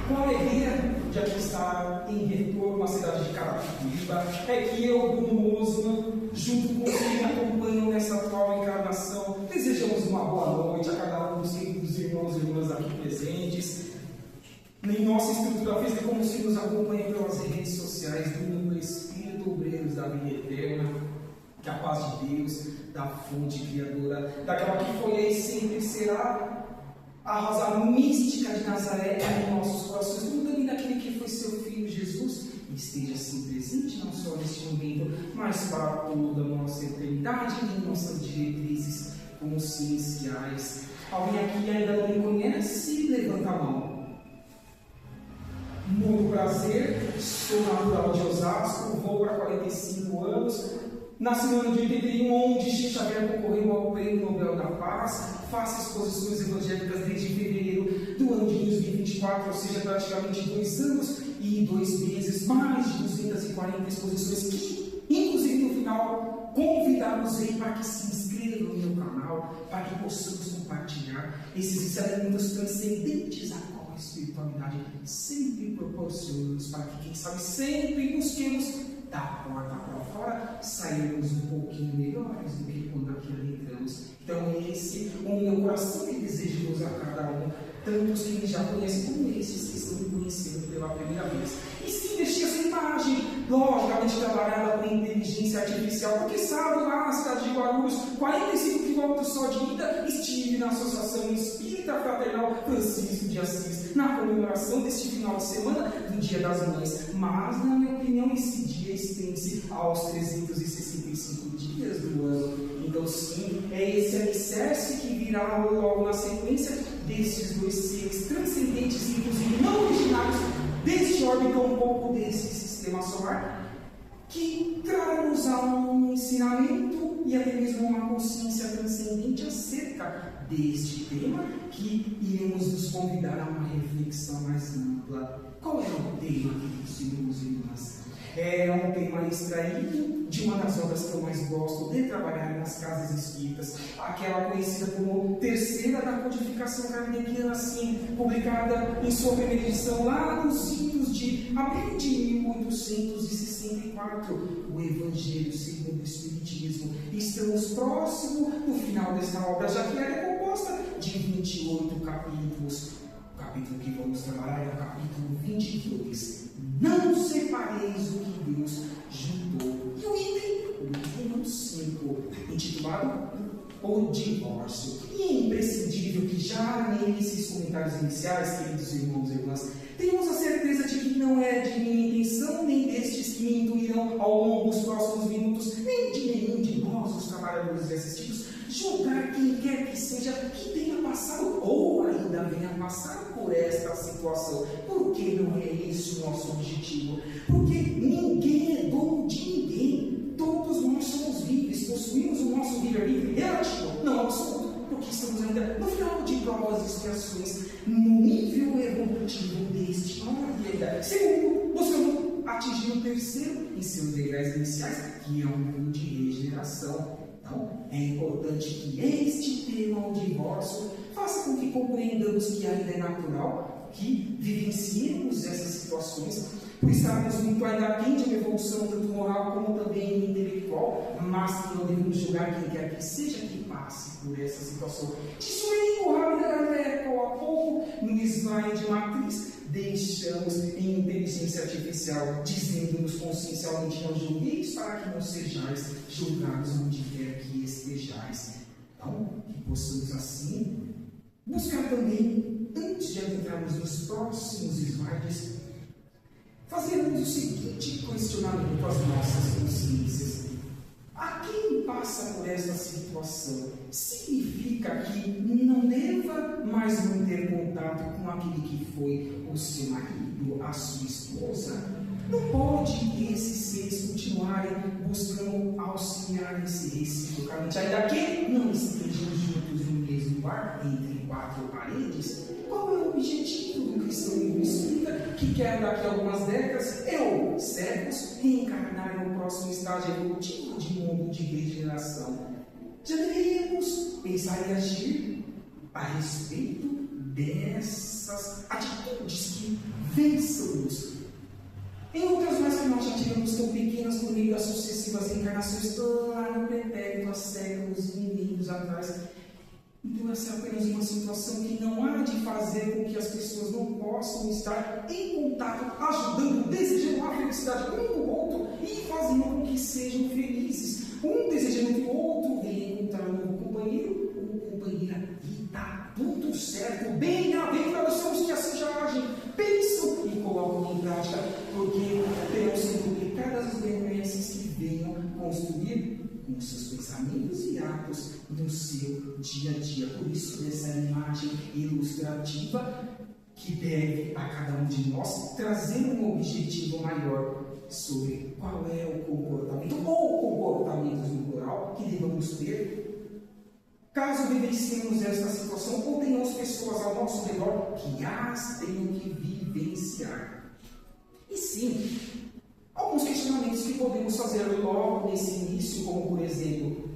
Com alegria de aqui estar em retorno à cidade de Carapicuíba, é que eu, Bruno Osman, junto com os que me acompanham nessa atual encarnação, desejamos uma boa noite a cada um dos irmãos e irmãs aqui presentes, em nossa estrutura física, como se nos acompanhem pelas redes sociais do Espírito Obreiros da Vida Eterna, que a paz de Deus, da fonte criadora, daquela que foi e sempre será a rosa mística de Nazaré em nossos corações, como também daquele que foi seu Filho Jesus, esteja assim presente não só neste momento, mas para toda a nossa eternidade e em nossas diretrizes conscienciais. Alguém aqui ainda não me conhece? Levanta a mão. Muito prazer, sou natural de Osasco, vou para 45 anos. Nasci no ano de 81, onde Chico Xavier concorreu ao Prêmio Nobel da Paz. Faço exposições evangélicas desde fevereiro do ano de 2024, ou seja, praticamente 2 anos e 2 meses, mais de 240 exposições que, inclusive no final, convidá-los para que se inscrevam no meu canal, para que possamos compartilhar esses ensinamentos transcendentes a qual a espiritualidade sempre proporciona-nos, para que, quem sabe, sempre busquemos da porta para fora, sairmos um pouquinho melhores do que quando aqui entramos. Então, esse é o meu coração que desejo a cada um, tantos que me já conhecem, como esses que estão me conhecendo pela primeira vez. E sim, deixei essa imagem, logicamente trabalhada com inteligência artificial, porque sabe, lá na cidade de Guarulhos, 45 quilômetros só de ida, estive na Associação Espírita Fraternal Francisco de Assis, na comemoração deste final de semana do Dia das Mães. Mas, na minha opinião, esse dia estende-se aos 365 dias do ano. Então, sim, é esse alicerce que virá logo na sequência destes 2 seres transcendentes, inclusive não originários deste órbita, um pouco desse sistema solar, que trará-nos a um ensinamento e até mesmo uma consciência transcendente acerca deste tema, que iremos nos convidar a uma reflexão mais ampla. Qual é o tema, queridos irmãos e irmãs? É um tema extraído de uma das obras que eu mais gosto de trabalhar nas casas espíritas, aquela conhecida como Terceira da Codificação Kardeciana, assim, publicada em sua primeira edição lá nos idos de abril de 1864, o Evangelho segundo o Espiritismo. Estamos próximo do final dessa obra, já que ela é composta de 28 capítulos. O capítulo que vamos trabalhar é o capítulo 22. Não separeis o que Deus juntou. E o item 5, intitulado O Divórcio. E é imprescindível que já nesses comentários iniciais, queridos irmãos e irmãs, tenhamos a certeza de que não é de minha intenção, nem destes que me intuirão ao longo dos próximos minutos, nem de nenhum de nós, os trabalhadores e assistidos, julgar quem quer que seja que tenha passado ou ainda venha passar por esta situação. Porque não é esse o nosso objetivo. Porque ninguém é dono de ninguém. Todos nós somos livres, possuímos o nosso livre-arbítrio relativo, não absoluto, porque estamos ainda no final de provas e expiações, no nível evolutivo deste vida. Segundo, buscando atingir o terceiro em seus degraus iniciais, que é um mundo de regeneração. Então, é importante que este tema, o divórcio, faça com que compreendamos que ainda é natural que vivenciemos essas situações, por estarmos muito ainda aquém de uma evolução tanto moral como também intelectual, mas que não devemos julgar quem quer que seja que passe por essa situação. Isso aí, o rápido, pouco a pouco, no slide de matriz, deixamos em inteligência artificial, dizendo-nos consciencialmente não julgueis, para que não sejais julgados onde quer que estejais. Então, que possamos assim buscar também, antes de adentrarmos nos próximos slides, fazermos o seguinte questionamento às nossas consciências. A quem passa por esta situação, significa que não deva mais manter contato com aquele que foi o seu marido, a sua esposa? Não pode esses seres continuarem buscando auxiliar esse reciprocamente, ainda que não estejam juntos no mesmo lar, entre 4 paredes? Qual é o objetivo do cristão e do espírita que quer daqui a algumas décadas, ou séculos, reencarnar no próximo estágio evolutivo de mundo de regeneração? Já deveríamos pensar e agir a respeito dessas atitudes que vença-os. Em outras mais que nós já tivemos tão pequenas por meio das sucessivas encarnações, lá no pretérito, há séculos e milênios atrás. Então essa é apenas uma situação que não há de fazer com que as pessoas não possam estar em contato, ajudando, desejando a felicidade um do outro e fazendo com que sejam felizes. Um desejando que o outro venha encontrar um novo companheiro ou companheira e está tudo certo. Bem-aventurados são os que assim já agem, pensam e colocam em prática, porque terão sido duplicadas as benesses que venham construir com seus pensamentos e atos no seu dia a dia. Por isso, essa imagem ilustrativa que deve a cada um de nós trazer um objetivo maior sobre qual é o comportamento ou comportamentos no plural que devemos ter caso vivenciemos esta situação ou tenhamos pessoas ao nosso redor que as tenham que vivenciar. E sim, alguns questionamentos que podemos fazer logo nesse início, como por exemplo,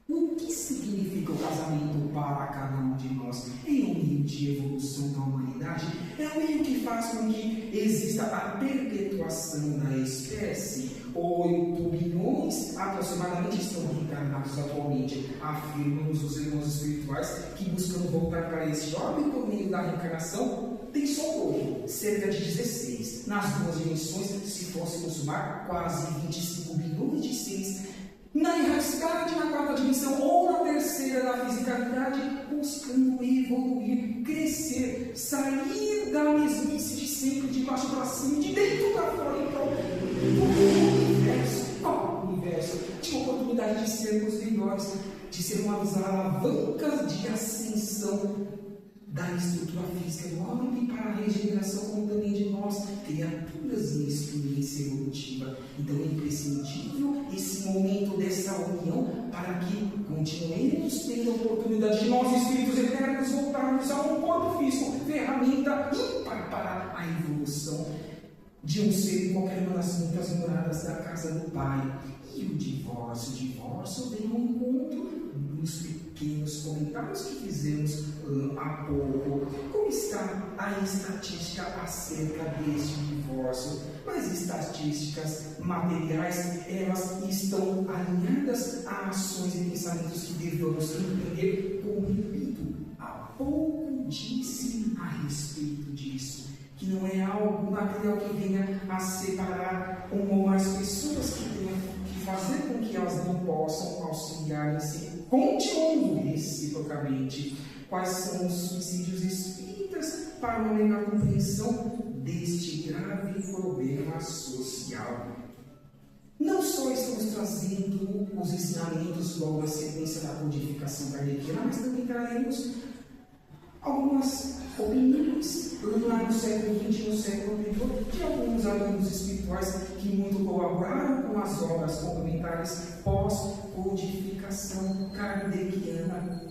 o que significa o casamento para cada um de nós? É um meio de evolução da humanidade? É um meio que faz com que exista a perpetuação da espécie? 8 bilhões aproximadamente estão reencarnados atualmente, afirmam-nos os irmãos espirituais que buscando voltar para este orbe por meio da reencarnação. Tem só hoje, cerca de 16. Nas duas dimensões, se fôssemos somar, quase 25 bilhões de seres. Na enrascada na quarta dimensão ou na terceira da fisicalidade, buscando evoluir, crescer, sair da mesmice de sempre, de baixo para cima, de dentro para fora, então, o universo, de oportunidade de sermos melhores, de ser uma das alavancas de ascensão da estrutura física do homem para a regeneração, como também de nós, criaturas em experiência evolutiva. Então é imprescindível esse momento dessa união para que continuemos tendo a oportunidade de nós, espíritos eternos, voltarmos a um corpo físico, ferramenta ímpar para a evolução de um ser em qualquer uma das muitas moradas da casa do Pai. E o divórcio vem ao encontro dos pequenos comentários que fizemos há pouco. Como está a estatística acerca deste divórcio? As estatísticas materiais, elas estão alinhadas a ações e pensamentos que devemos empreender. Como repito, há pouco disse a respeito disso, que não é algo material que venha a separar uma ou mais pessoas, que tenham que fazer com que elas não possam auxiliar-se, continuando reciprocamente. Quais são os suicídios espíritas para uma melhor compreensão deste grave problema social? Não só estamos trazendo os ensinamentos logo na sequência da codificação kardeciana, mas também traremos algumas opiniões lá no século XX e no século anterior de alguns alunos espirituais que muito colaboraram com as obras complementares pós-codificação kardeciana.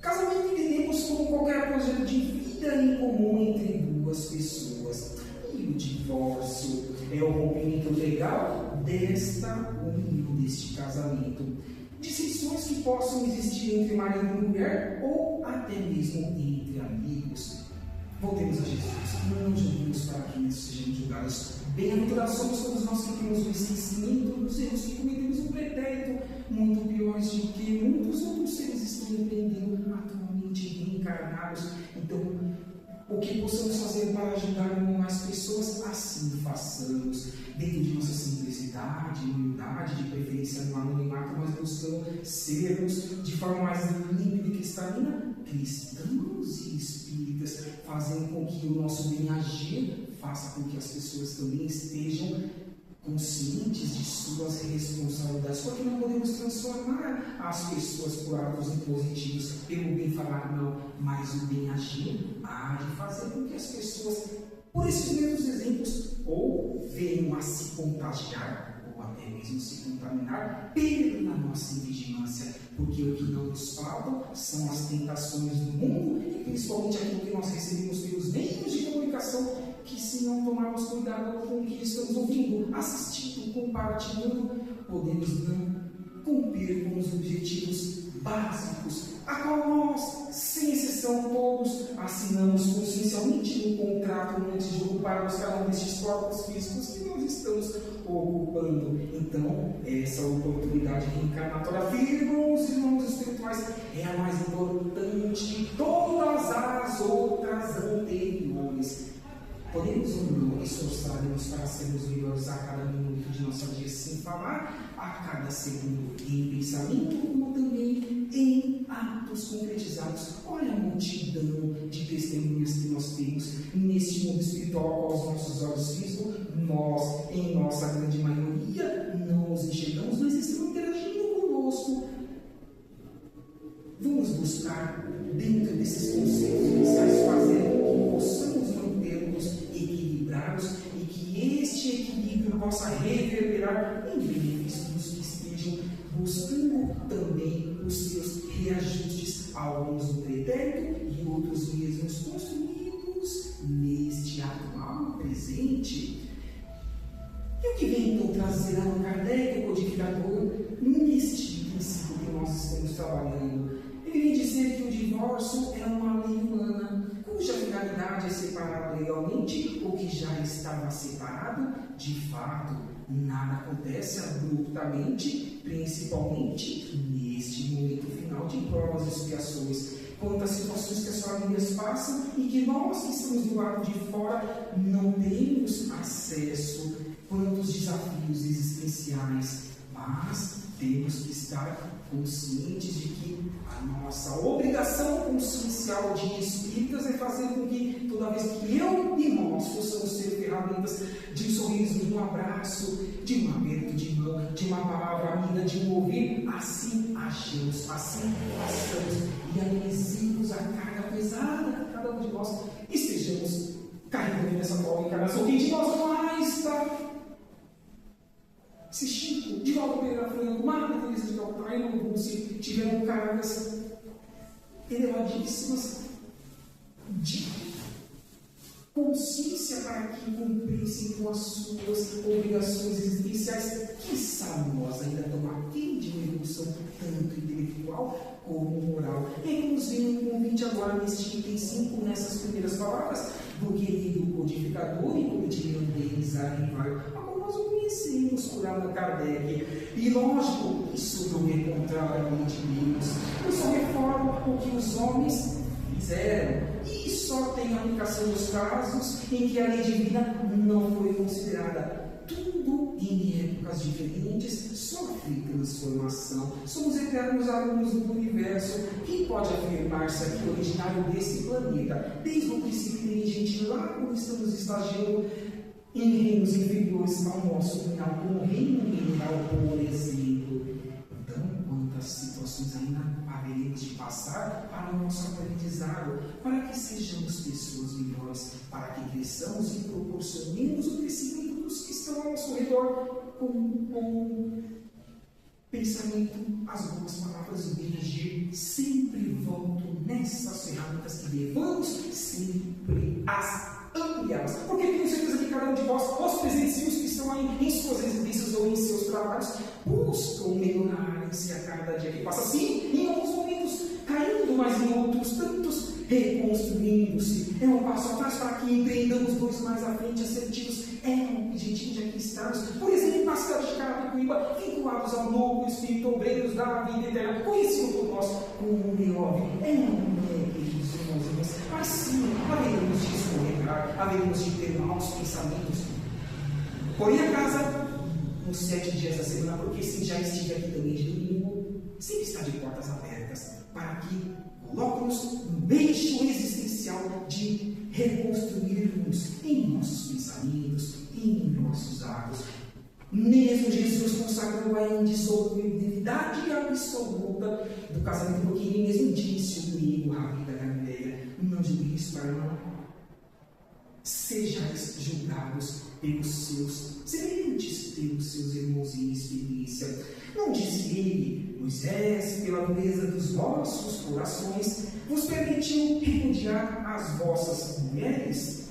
Casamento entendemos como qualquer projeto de vida em comum entre duas pessoas. E o divórcio é o rompimento legal desta união, deste casamento. Dissensões que possam existir entre marido e mulher ou até mesmo entre amigos. Voltemos a Jesus. Não julguemos para que nós sejamos julgados. Bem-aventurados somos todos nós que temos o esquecimento dos erros que cometemos no pretérito, muito piores do que muitos outros seres estão empreendendo atualmente reencarnados. Então, o que possamos fazer para ajudar mais pessoas, assim façamos. Dentro de nossa simplicidade, humildade, de preferência no anonimato, nós buscamos sermos de forma mais límpida e cristalina, cristãos e espíritas, fazendo com que o nosso bem agir faça com que as pessoas também estejam conscientes de suas responsabilidades, porque não podemos transformar as pessoas por atos impositivos pelo bem falar, não, mas o bem agir há de fazer com que as pessoas, por esses mesmos exemplos, ou venham a se contagiar, ou até mesmo se contaminar pela nossa invigilância, porque o que não nos faltam são as tentações do mundo e principalmente aquilo que nós recebemos pelos meios de comunicação, que se não tomarmos cuidado com o que estamos ouvindo, assistindo, compartilhando, podemos não cumprir com os objetivos básicos, a qual nós, sem exceção todos, assinamos consciencialmente um contrato antes de ocuparmos cada um destes corpos físicos que nós estamos ocupando. Então, essa oportunidade reencarnatória, irmãos e irmãos espirituais, é a mais importante de todas as outras anteriores. Podemos ou não esforçarmos para sermos melhores a cada minuto de nossa vida sem falar, a cada segundo em pensamento, como também em atos concretizados. Olha a multidão de testemunhas que nós temos neste mundo espiritual aos nossos olhos físicos. Nós, em nossa grande maioria, não os enxergamos, mas estão interagindo conosco. Vamos buscar, dentro desses conceitos iniciais, fazer com que possamos manter-nos equilibrados e que este equilíbrio possa reverberar em benefício dos que estejam buscando também os seus reajustes, alguns no pretérito e outros mesmos construídos neste atual presente. E o que vem então trazer Allan Kardec, o codificador, neste princípio que nós estamos trabalhando? Ele vem dizer que o divórcio é uma lei humana, cuja finalidade é separar legalmente o que já estava separado. De fato, nada acontece abruptamente, principalmente neste momento final de provas e expiações. Quantas situações que as famílias passam e que nós que estamos do lado de fora não temos acesso, quantos desafios existenciais, mas temos que estar conscientes de que a nossa obrigação consciencial de espíritas é fazer com que toda vez que eu e nós possamos ser ferramentas de um sorriso, de um abraço, de um aperto de mão, de uma palavra amiga, de um ouvir, assim agimos, assim passamos e amenizemos a carga pesada que cada um de nós estejamos carregando nessa nova encarnação. Quem de nós mais está assistindo, de volta Pereira Franco, Madre Teresa de Calcutá e Lúcia tiveram cargas elevadíssimas de consciência para que cumprissem com as suas obrigações existenciais. Quiçá nós ainda estamos aquém de uma evolução tanto intelectual como moral. E nos vem um convite agora neste item 5, nessas primeiras palavras do querido codificador e cometido Denis Arrival, nós o conhecemos por Allan Kardec. E lógico, isso não é contrário à lei de Deus. Eu só reformo o que os homens fizeram. E só tem aplicação nos casos em que a lei divina não foi considerada. Tudo em épocas diferentes sofre transformação. Somos eternos alunos do universo. Quem pode afirmar-se aqui originário desse planeta? Desde o princípio inteligente, lá quando estamos estagiando em reinos inferiores ao nosso final, como o reino mineral, por exemplo. Então, quantas situações ainda haveremos de passar para o nosso aprendizado, para que sejamos pessoas melhores, para que cresçamos e proporcionemos o crescimento dos que estão ao nosso redor, com um bom pensamento, as boas palavras e dirigir. Sempre volto nessas ferramentas que devemos sempre as ampliá-las. Porque tenho certeza que cada um de vós, os presencios que estão aí em suas residências ou em seus trabalhos, buscam melhorar-se a cada dia que passa. Sim, em alguns momentos caindo, mas em outros tantos reconstruindo-se. É um passo atrás para que empreendamos dois mais à frente, assertivos. É um objetivo de aqui estarmos. Por exemplo, na cidade de Carapicuíba, vinculados ao novo espírito obreiros da vida eterna, conhecido por nós como um óbvio. Queridos irmãos e irmãs, mas sim, haveremos de escorregar, haveremos de ter maus pensamentos. Porém, a casa, nos 7 dias da semana, porque se já estive aqui também de domingo, sempre está de portas abertas, para que coloque-nos no eixo existencial de reconstruirmos em nossos pensamentos, em nossos atos. Mesmo Jesus consagrou a indissolubilidade absoluta do casamento, porque ele mesmo disse comigo, Rabi da Galileia, não digo isso para não sejais julgados pelos seus semelhantes, pelos seus irmãos em experiência. Não disse ele, Moisés, pela dureza dos vossos corações, vos permitiu repudiar as vossas mulheres?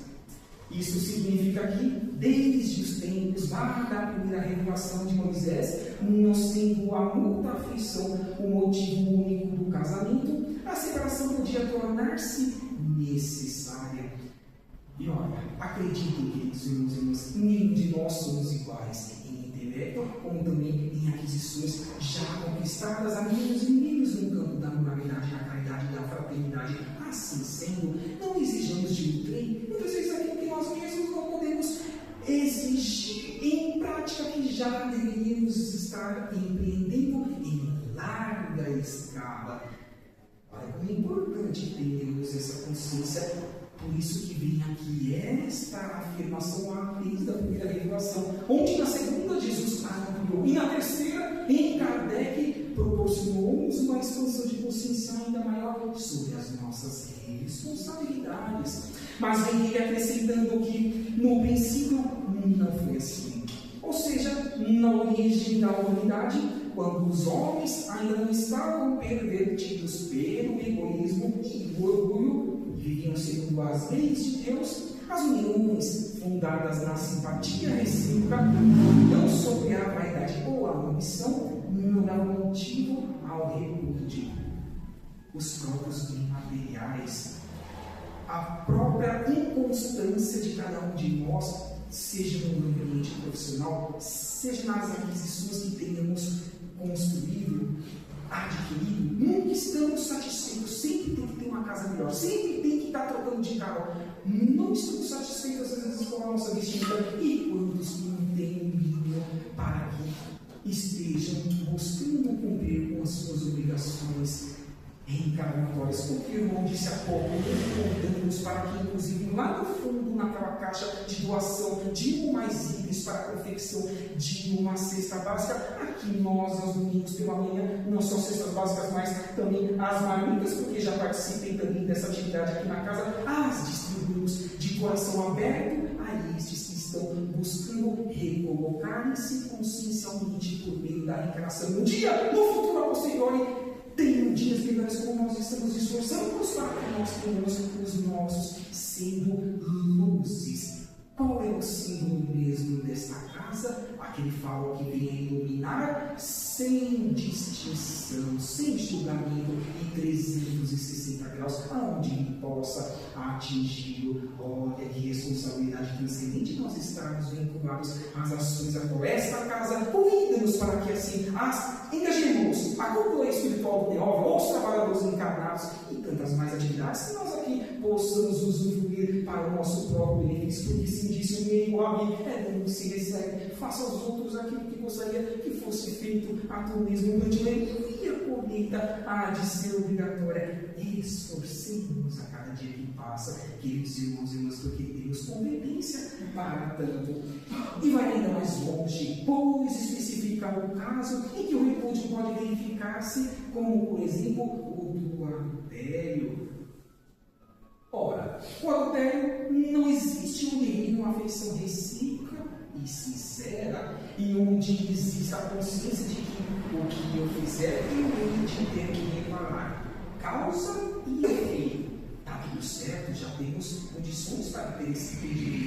Isso significa que, desde os tempos lá da primeira revelação de Moisés, não sendo a muita afeição o motivo único do casamento, a separação podia tornar-se necessária. E olha, acreditem, queridos irmãos e irmãs, nenhum de nós somos iguais em intelecto, como também em aquisições já conquistadas a menos e menos no campo da moralidade, da caridade e da fraternidade. Assim sendo, não exijamos de outrem, muitas vezes aquilo que nós mesmos não podemos exigir em prática, que já deveríamos estar empreendendo em larga escala. Olha, como é importante termos essa consciência. Por isso que vem aqui esta afirmação lá desde a primeira revelação, onde na segunda Jesus ampliou, e na terceira, em Kardec, proporcionou-nos uma expansão de consciência ainda maior sobre as nossas responsabilidades. Mas vem ele acrescentando que no princípio não foi assim. Ou seja, na origem da humanidade, quando os homens ainda não estavam pervertidos pelo egoísmo e o orgulho, viviam segundo as leis de Deus, as uniões fundadas na simpatia recíproca, não sobre a vaidade ou a ambição, não davam motivo ao repúdio. Os próprios bens materiais, a própria inconstância de cada um de nós, seja no ambiente profissional, seja nas aquisições que tenhamos construído, adquirido, nunca estamos satisfeitos. Sempre tem que ter uma casa melhor, sempre tem que estar trocando de carro. Não estamos satisfeitos às vezes com a nossa vestimenta. E quantos que não têm um mínimo para que estejam buscando cumprir com as suas obrigações reencarnatórias? Porque o irmão disse há pouco, convidamos para que, inclusive, lá no fundo, naquela caixa de doação de um mais itens para a confecção de uma cesta básica, aqui nós, aos domingos pela manhã, não só cestas básicas, mas também as marmitas, porque já participei também dessa atividade aqui na casa, as distribuímos de coração aberto a estes que estão buscando recolocarem-se consciencialmente por meio da reencarnação. No dia, no futuro, a posteriori, tenham dias melhores, como nós estamos esforçando para que nós tenhamos os nossos sendo luzes. Qual é o símbolo mesmo desta casa? Aquele farol que vem a iluminar sem distinção, sem julgamento e 360 graus, aonde ele possa atingir. Olha que responsabilidade transcendente nós estarmos vinculados às ações a qual esta casa convida-nos para que assim engajemos a cúpula espiritual do Neóvio, ou os trabalhadores encarnados e tantas mais atividades que nós aqui possamos usufruir para o nosso próprio benefício, porque se disse o meio amigo, dando que se recebe, faça aos outros aquilo que gostaria que fosse feito a tu mesmo. E a colheita há de ser obrigatória. Esforcemos a cada dia que passa, queridos irmãos e irmãs, porque temos competência para tanto. E vai ainda mais longe, pois especifica o caso em que o repúdio pode verificar-se, como, por exemplo, o do adultério. Ora, o adultério não existe onde reina uma afeição recíproca e sincera, e onde existe a consciência de que o que eu fizer eu hei de ter que reparar. Causa e efeito. Está tudo certo, já temos condições para ter esse pedido.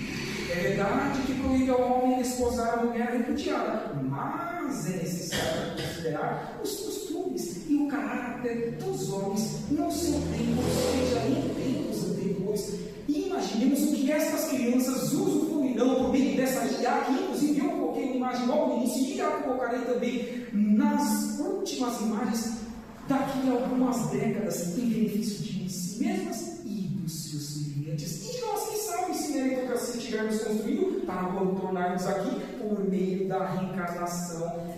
É verdade que proíbe ao homem desposar a mulher repudiada, mas é necessário considerar os costumes e o caráter dos homens, não só tempos, seja em tempos anteriores. E imaginemos o que estas crianças usufruirão por meio dessa IA, que inclusive eu coloquei uma imagem logo no início e a colocarei também nas últimas imagens daqui a algumas décadas, em benefício de si mesmas e dos seus semelhantes. E de nós que sabem se a meritocracia estivermos construindo para tornarmos aqui por meio da reencarnação.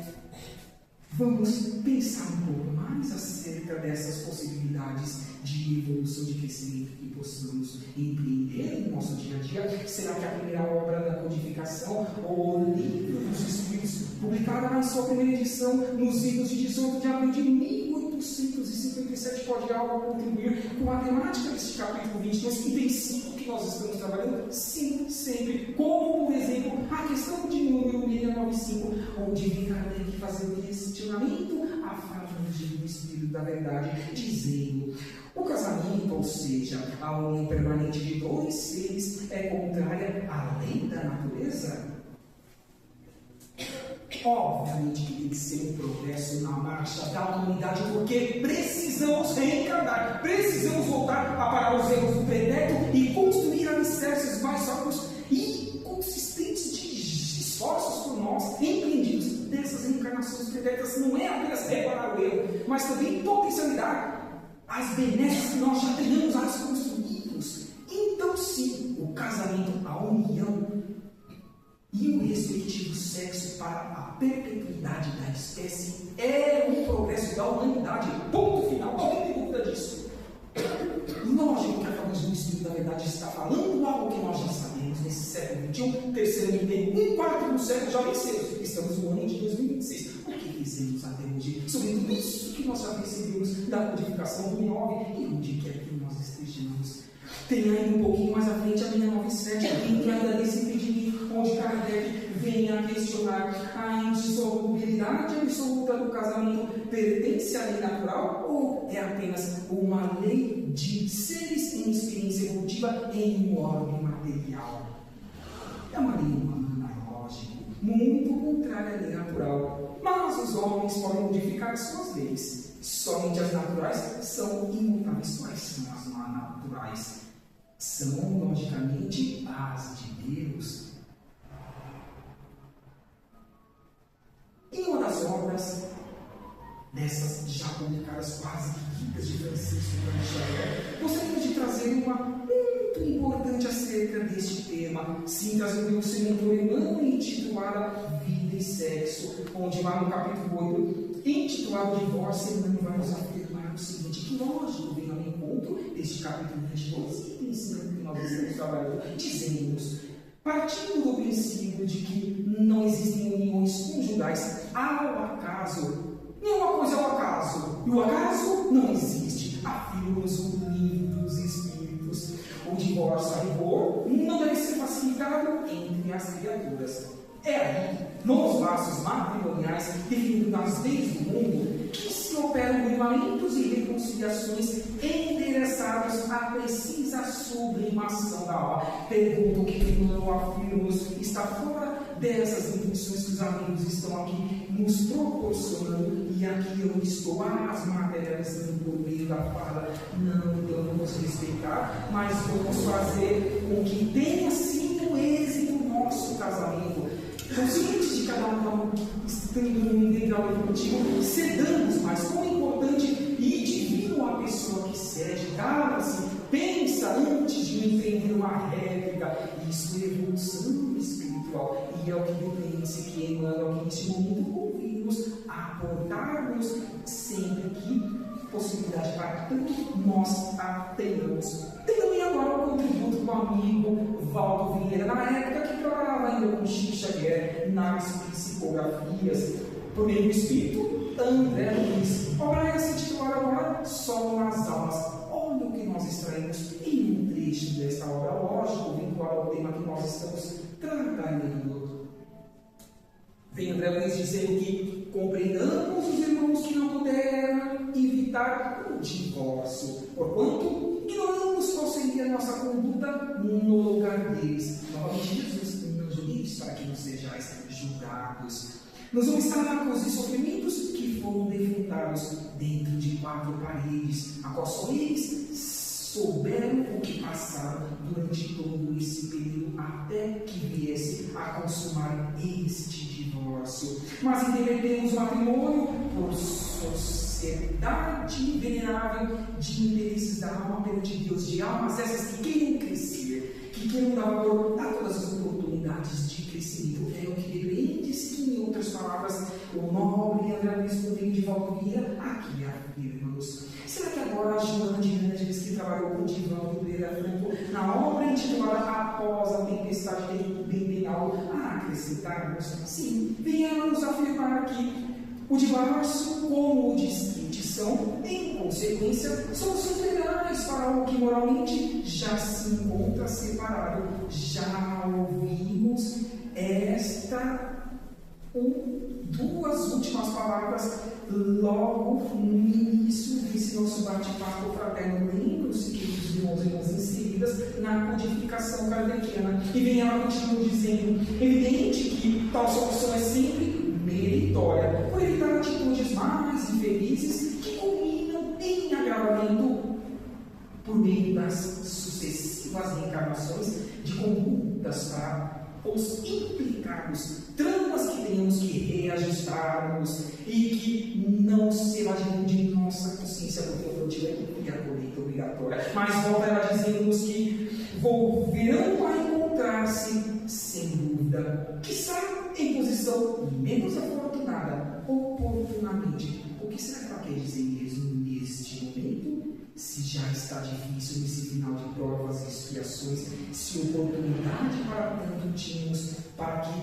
Vamos pensar um pouco mais acerca dessas possibilidades de evolução, de crescimento que possamos empreender no nosso dia a dia. Será que a primeira obra da codificação, ou o livro dos Espíritos, publicada na sua primeira edição, nos idos de 18 de abril de 1857, pode algo contribuir com a temática deste capítulo 22, item 5 que nós estamos trabalhando? Sim, sempre. Como, por exemplo, a questão de número 695, onde vem Kardec fazer o questionamento à favor do Espírito da Verdade, dizendo: O casamento, ou seja, a união permanente de dois seres, é contrária à lei da natureza? Obviamente que tem que ser um progresso na marcha da humanidade, porque precisamos reencarnar, precisamos voltar a parar os erros do pretérito e construir alicerces mais sólidos e consistentes de esforços por nós, empreendidos dessas reencarnações pretéritas. Não é apenas reparar o erro, mas também potencializar as benesses que nós já tenhamos as construídos. Então, sim, o casamento, a união e o respectivo sexo para a perpetuidade da espécie é um progresso da humanidade. Ponto final. Alguém tem dúvida disso? Lógico que a Falange do Espírito da Verdade está falando algo que nós já sabemos nesse século XXI, terceiro milênio, um quarto do século já vencemos. Estamos no ano de 2026. O que dizemos até hoje sobre tudo isso que nós já percebemos da codificação do 9 e onde quer que nós estejamos? Tem ainda um pouquinho mais à frente a 697, entrando nesse impedimento, onde Kardec vem a questionar a indissolubilidade absoluta do casamento. Pertence à lei natural ou é apenas uma lei de seres em experiência evolutiva em um órgão material? É uma lei humana, lógico, muito contrária à lei natural. Mas os homens podem modificar suas leis. Somente as naturais são imutáveis. Quais são as naturais? São, logicamente, as de Deus. Em uma das obras dessas já publicadas, quase ricas, de Francisco Xavier, gostaríamos de trazer uma muito importante acerca deste tema. Sintas o meu sementor Emmanuel, intitulada Vida e Sexo, onde lá no capítulo 8, intitulado Divórcio, Emmanuel vai nos afirmar o seguinte, que lógico vem ao encontro deste capítulo 22 e princípio que nós estamos trabalhando, dizendo-nos, partindo do princípio de que não existem uniões conjugais ao acaso, nenhuma coisa é ao acaso, e o acaso não existe, afirma-nos o livro dos Espíritos. O divórcio a rigor não deve ser pacificado entre as criaturas. É aí, nos laços matrimoniais, definidos nas leis do mundo, que se operam livramentos e reconciliações endereçados à precisa sublimação da alma. Pergunto que não afirmos está fora dessas intenções que os amigos estão aqui nos proporcionando, e aqui eu estou as materializando por meio da fala. Não vamos respeitar, mas vamos fazer com que tenha sido êxito o nosso casamento. Conscientes de cada um estando no integral evolutivo, cedamos, mas quão importante e divino a pessoa que cede, cala-se, pensa antes de empreender uma réplica. Isso é evolução espiritual, e é o que depende que Emmanuel, que neste momento convida-nos a aportarmos sempre que possibilidade para tanto nós a tenhamos. Tem também agora o contributo do amigo Valdo Vieira, na época que trabalhava ainda com Chico Xavier nas psicografias, por meio do Espírito, André Luiz. Obra essa intitulada agora Sol nas Almas. Olha o que nós extraímos em um trecho desta obra, lógico, vinculado ao tema que nós estamos trabalhando. Vem André Luiz dizendo que compreendamos os irmãos que não puderam evitar o divórcio, porquanto ignoramos qual seria a nossa conduta no lugar deles. Novamente, Jesus não julgueis para que não sejais julgados. Nos obstáculos e sofrimentos que foram defrontados dentro de quatro paredes, a qual só eles souberam o que passaram durante todo esse período até que viesse a consumar este divórcio. Mas interrompemos o matrimônio por sociedade venerável de interesses da alma perante Deus, de almas essas que queiram crescer, que queiram dar valor a todas as oportunidades de crescimento. É o que depreende-se que, em outras palavras, o nobre André Luiz Rodrigues de Valdo Vieira aqui afirma-nos. Será que agora a Joana de Angeles, que trabalhou com o Divaldo Pereira Franco na obra intitulada Após a Tempestade, tem algo a acrescentarmos? Sim, venha nos afirmar aqui. O divórcio, como o desquite, são, em consequência, soluções legais para algo que moralmente já se encontra separado. Já ouvimos esta duas últimas palavras logo no início desse nosso bate-papo fraterno. Lembram-se, queridos irmãos e irmãs, inseridas na codificação kardeciana. E vem ela continua dizendo: evidente que tal solução é sempre meritória, por evitar atitudes mais infelizes que culminam em agravamento por meio das sucessivas reencarnações de condutas para os implicados, tramas que tenhamos que reajustarmos e que não se evadam de nossa consciência, porque eu tive aqui a colheita obrigatória. Mas volta ela dizendo-nos que volverão a encontrar-se, sem dúvida, quizá em posição menos afortunada, oportunamente. O que será que ela quer dizer mesmo neste momento? Se já está difícil nesse final de provas e expiações, se oportunidade para tanto tínhamos, para que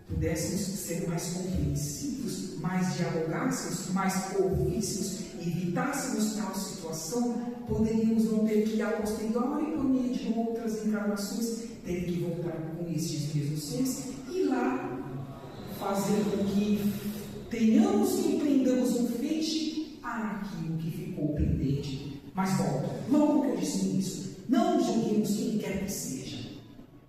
pudéssemos ser mais compreensivos, mais dialogássemos, mais ouvíssemos e evitássemos tal situação, poderíamos não ter que, a posteriori, por meio de outras encarnações, ter que voltar com estes mesmos seres e lá fazer com que tenhamos e empreendamos um feixe àquilo que ficou pendente. Mas volta, logo que eu disse isso, não julguemos quem quer que seja.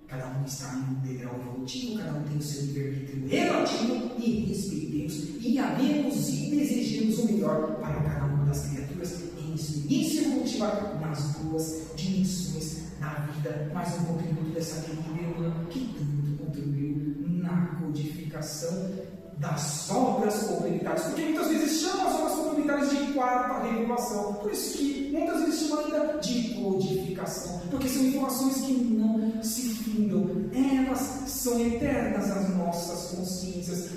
Cada um está em um degrau evolutivo, cada um tem o seu livre-arbítrio relativo e respeitemos e amemos e desejemos o melhor para cada uma das criaturas em experiência evolutiva nas duas dimensões da vida. Mais um contributo dessa querida irmã que tanto contribuiu na codificação das obras complementares, porque muitas vezes chamam as obras complementares de quarta revelação, por isso que muitas vezes chamam ainda de codificação, porque são informações que não se findam, elas são eternas às nossas consciências.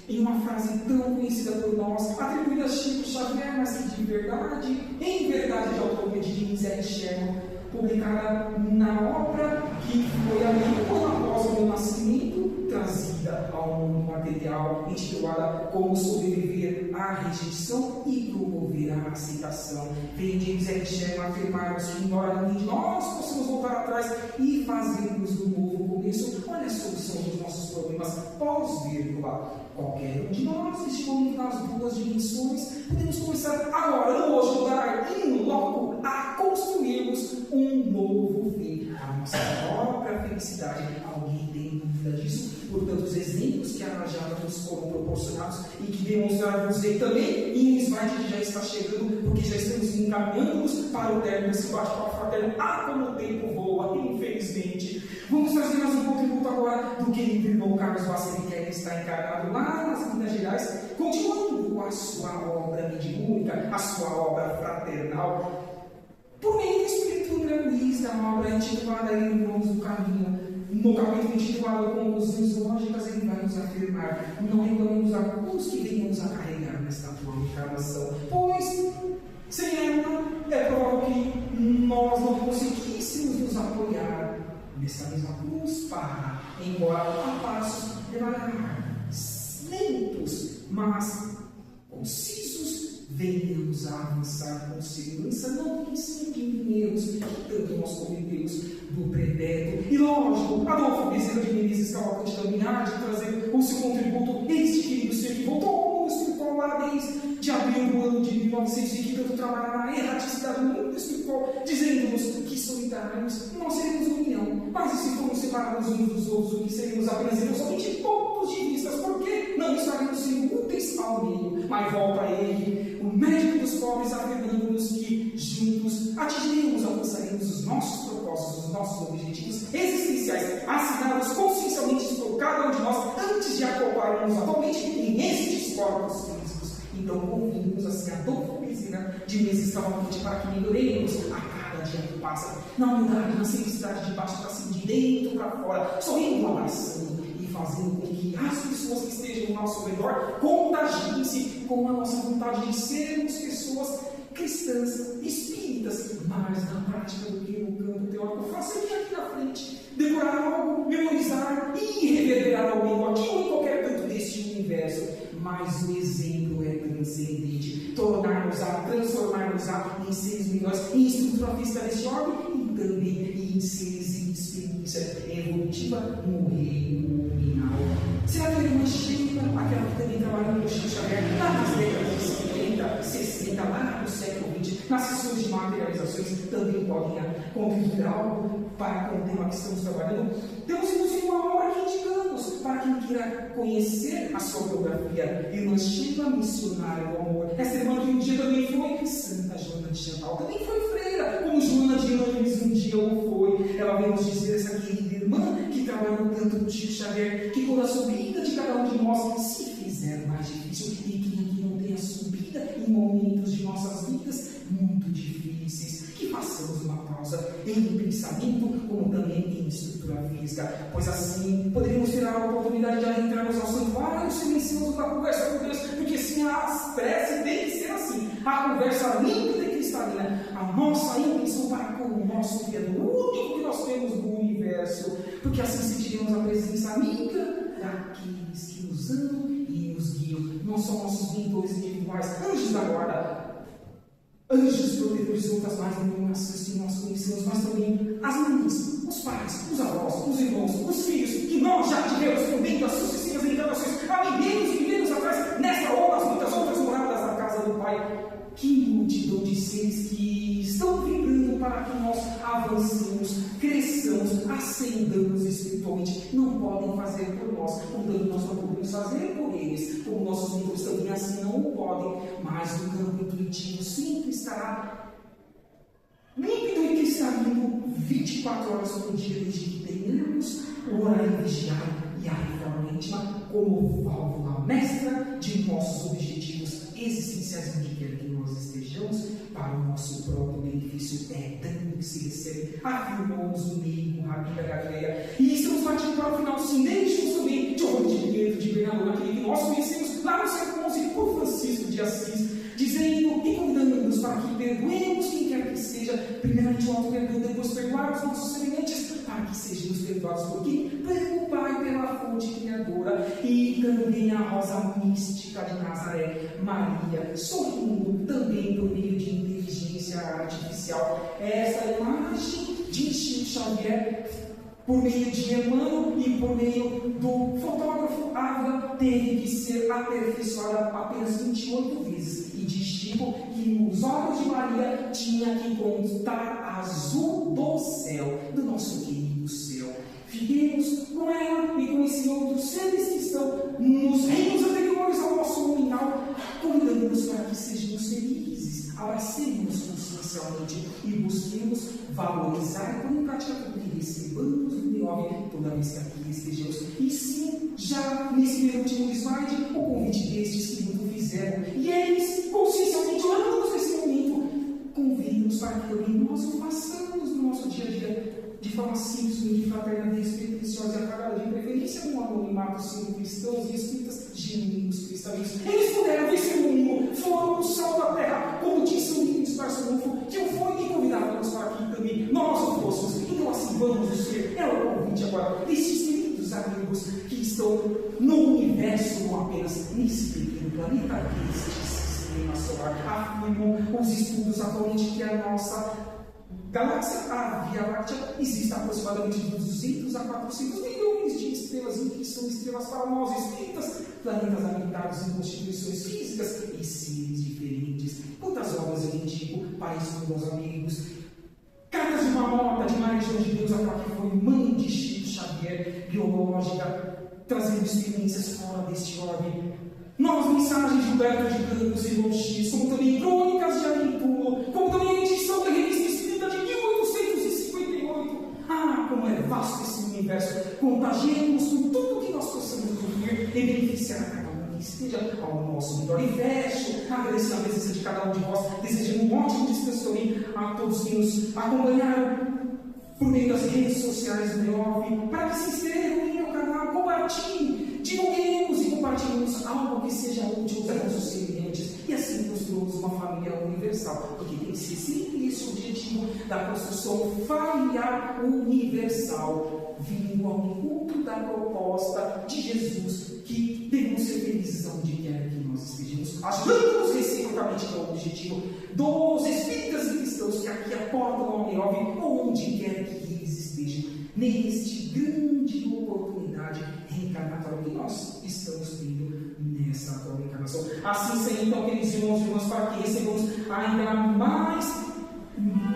Em uma frase tão conhecida por nós, atribuída a Chico Xavier, mas que de verdade, em verdade de autoria de José Sherman, publicada na obra que foi ali um ano após o meu nascimento, trazida ao mundo material, intitulada Como Sobreviver à Rejeição e Promover a Aceitação. Vem James L. Sherman afirmar-nos que, embora nós possamos voltar atrás e fazermos um novo começo, olha a solução dos nossos problemas pós-vírgula. Qualquer um de nós, estimulando nas duas dimensões, podemos começar agora, no hoje, lugar, em loco, a construirmos um novo fim, a nossa própria felicidade. Alguém tem dúvida disso? Portanto, os exemplos que a já nos foram proporcionados e que demonstraram também, e um slide que já está chegando, porque já estamos encaminhando-nos para o término desse bate-papo fraterno. Como o tempo voa, infelizmente. Vamos trazer mais um contributo agora do querido irmão Carlos Vaz, que está encarnado lá nas Minas Gerais, continuando a sua obra mediúnica, a sua obra fraternal, por meio do Espírito Luís, da obra intitulada Irmãos do Caminho. No capítulo intitulado Conclusões Lógicas, ele vai nos afirmar: não reclamemos a cruz que venhamos a carregar nesta atual encarnação, pois sem ela é provável que nós não conseguíssemos nos apoiar nessa mesma cruz para, embora a passos devagares, lentos, mas concisos, venhamos a avançar com segurança, não pensando em erros que tanto nós cometemos do pretérito. E lógico, Adolfo Bezerra de Menezes Cavalcante também há de trazer o seu contributo, este querido ser que voltou ao mundo espiritual lá desde abril do ano de 1900 e que tanto trabalha na erraticidade do mundo espiritual, dizendo-nos que solidários nós seremos união, mas e se formos separados uns dos outros, o que seremos apenas somente pontos de vista, porque não estaremos sendo úteis ao meio. Mas volta a ele, o médico dos pobres, afirmando-nos que juntos atingiremos, alcançaremos os nossos propósitos, os nossos objetivos existenciais, assinados consciencialmente por cada um de nós, antes de acoplarmos atualmente em estes corpos físicos. Então, convidamos assim a Adolfo Bezerra de Menezes Cavalcante para que melhoremos a cada dia que passa, na humildade, na simplicidade, de baixo para cima, de dentro para fora, sorrindo, abraçando e fazendo com que as pessoas que estejam ao nosso redor contagiem-se com a nossa vontade de sermos pessoas cristãs, espíritas, mas na prática do que no campo teórico, faça aqui na frente, decorar algo, memorizar e reverberar ao meio aqui ou em qualquer canto deste universo. Mas o exemplo é transcendente, tornar-nos-á, transformar-nos-á em seres melhores, em estrutura física deste orbe e também em seres experiência evolutiva no reino nominal. Será que a irmã Sheila, aquela que também trabalhou no Chico Xavier, lá nas décadas de 50, 60, lá no século XX, nas sessões de materializações, também podem contribuir algo para com o tema que estamos trabalhando? Temos inclusive uma obra que indicamos para quem queira conhecer a sua biografia. Irmã Sheila, missionária do amor. Essa irmã que um dia também foi Santa Joana de Chantal, também foi freira, como Joana de Ângeles um dia o foi. Ela veio nos dizer, essa querida irmã que trabalhou tanto no Chico Xavier, que quando a subida de cada um de nós se fizer mais difícil, e quem aqui não tem a subida em momentos de nossas vidas muito difíceis, que façamos uma pausa em pensamento, como também em estrutura física, pois assim poderíamos ter a oportunidade de adentrarmos ao santuário silencioso da conversa com Deus, porque sim, a prece tem que ser assim, a conversa límpida e cristalina, a nossa intenção para com o nosso Criador, o único que nós temos no universo, porque assim sentiremos a presença amiga daqueles que nos amam e nos guiam. Não são nossos mentores individuais, anjos da guarda, anjos protetores de outras mais iluminações que nós conhecemos, mas também as mães, os pais, os avós, os irmãos, os filhos, que nós já tivemos por meio das sucessivas encarnações, há milênios e milênios atrás, nesta ou nas muitas outras moradas da casa do Pai. Que multidão de seres que estão vibrando para que nós avancemos, cresçamos, ascendamos espiritualmente, não podem fazer por nós, portanto nós não podemos fazer por eles, como nossos mentores também assim não o podem, mas o campo intuitivo sempre estará límpido e cristalino 24 horas por dia, desde que tenhamos o horário vigiado e a reforma íntima como válvula mestra de nossos objetivos existenciais, onde quer que nós estejamos, para o nosso próprio benefício dando que se recebe. Afirmamos o meio Rabi da Galileia. E estamos partindo para o final, sim, desde também de João de Pedro, de Bernardo, aquele que nós conhecemos lá no século XI por Francisco de Assis, dizendo e convidando-nos para que perdoemos quem quer que seja, primeiramente o alto perdão, depois perdoar os nossos semelhantes, para que sejamos perdoados por quem? Pelo Pai, pela fonte criadora, e também a rosa mística de Nazaré, Maria, sorrindo também por meio de inteligência artificial. Essa imagem de Chico Xavier, por meio de Emmanuel e por meio do fotógrafo Ávila, teve que ser aperfeiçoada apenas 28 vezes. E de Chico, que nos olhos de Maria tinha que contar azul do céu, do nosso querido céu. Fiquemos com ela e com esses outros seres que estão nos reinos anteriores ao nosso nominal, convidando-nos para que sejamos felizes, abracemos consciencialmente e busquemos valorizar como prática que recebamos o Niove toda vez que aqui estejamos. E sim, já nesse último slide, o convite destes que muito fizeram, e eles consciencialmente oramos nesse momento, convidam-nos para que também nós o façamos no nosso dia a dia, de forma simples, de fraterna, despretensiosa e apagada, de preferência com anonimato, sendo cristãos e espíritas genuínos cristãos. Eles puderam vencer o mundo, foram o sal da terra, como disse o Nicolas Barçanufo, que eu fui e convidávamos para que também nós o fôssemos. Então assim vamos ser, é o convite agora desses queridos amigos que estão no universo, não apenas nesse pequeno planeta, neste sistema solar. Afirmam os estudos atualmente que a nossa galáxia, a Via Láctea, existe aproximadamente de 200 a 400 milhões de estrelas, e que são estrelas para nós espíritas, planetas habitados em constituições físicas e seres diferentes. Quantas obras eu indico para isso, meus amigos? Cartas de uma nota de Maria de Deus, aquela que foi mãe de Chico Xavier, biológica, trazendo experiências fora deste orbe. Novas mensagens de Humberto de Campos e Irmão X, como também crônicas de Aventura, como também a edição da revista Espírita de 1858. Ah, como é vasto esse universo! Contagiemos com tudo que nós possamos ouvir e beneficiar a cada um que esteja ao nosso redor. E fecho, agradecendo a presença de cada um de vós, desejando um ótimo descanso também a todos que nos acompanharam por meio das redes sociais do Neove, para que se inscrevam em meu canal, compartilhem, divulguemos e compartilhemos algo que seja útil aos nossos semelhantes, e assim construamos uma família universal, porque tem que ser sempre esse o objetivo da construção familiar universal, vindo ao encontro da proposta de Jesus, que devemos ser felizes onde quer que nós estejamos, ajudando-nos reciprocamente com o objetivo dos espíritas e cristãos que aqui aportam ao Neove, onde quer que eles estejam. neste grande oportunidade reencarnatória que nós estamos tendo nessa atual encarnação. Assim sendo, então, queridos irmãos, para que recebamos ainda mais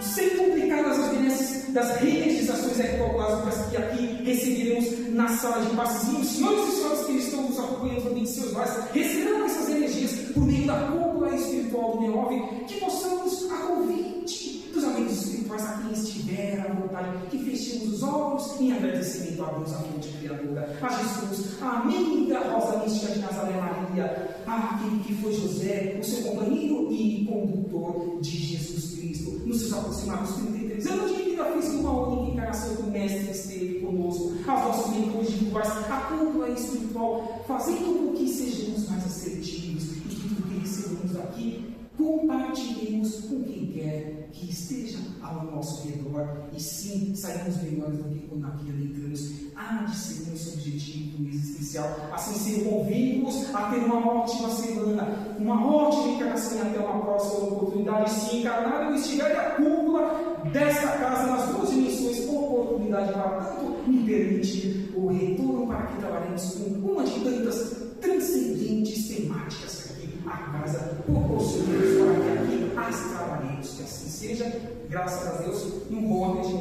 sem complicadas as benesses das registrações ectoplásmicas que aqui receberemos na sala de passes. E os senhores e senhoras que estão nos acompanhando também de seus lares receberão essas energias por meio da cúpula espiritual do Neove, que possamos, a convite dos amigos espirituais a quem estiver à vontade, que fechemos os olhos em agradecimento a Deus, a fonte criadora, a Jesus, a amiga Rosa Mística de Nazaré Maria, aquele que foi José, o seu companheiro e condutor de Jesus Cristo, nos seus aproximados 33 anos de vida física, uma única encarnação que o Mestre esteve conosco, aos nossos mentores individuais, a cúpula espiritual, fazendo com que sejamos mais assertivos e que tudo que recebemos daqui compartilhemos com quem quer que esteja ao nosso redor, e sim, sairemos melhores do que quando aqui adentramos. Há de ser nosso objetivo existencial. Assim sendo, convido-vos a ter uma ótima semana, uma ótima encarnação e até uma próxima oportunidade. Se encarnar eu estiver na cúpula desta casa, nas duas dimensões, oportunidade para tanto me permitir o retorno para que trabalhemos com uma de tantas transcendentes temáticas que aqui a casa proporcionamos para que aqui as trabalhemos. Que assim seja, graças a Deus, e um bom atendimento.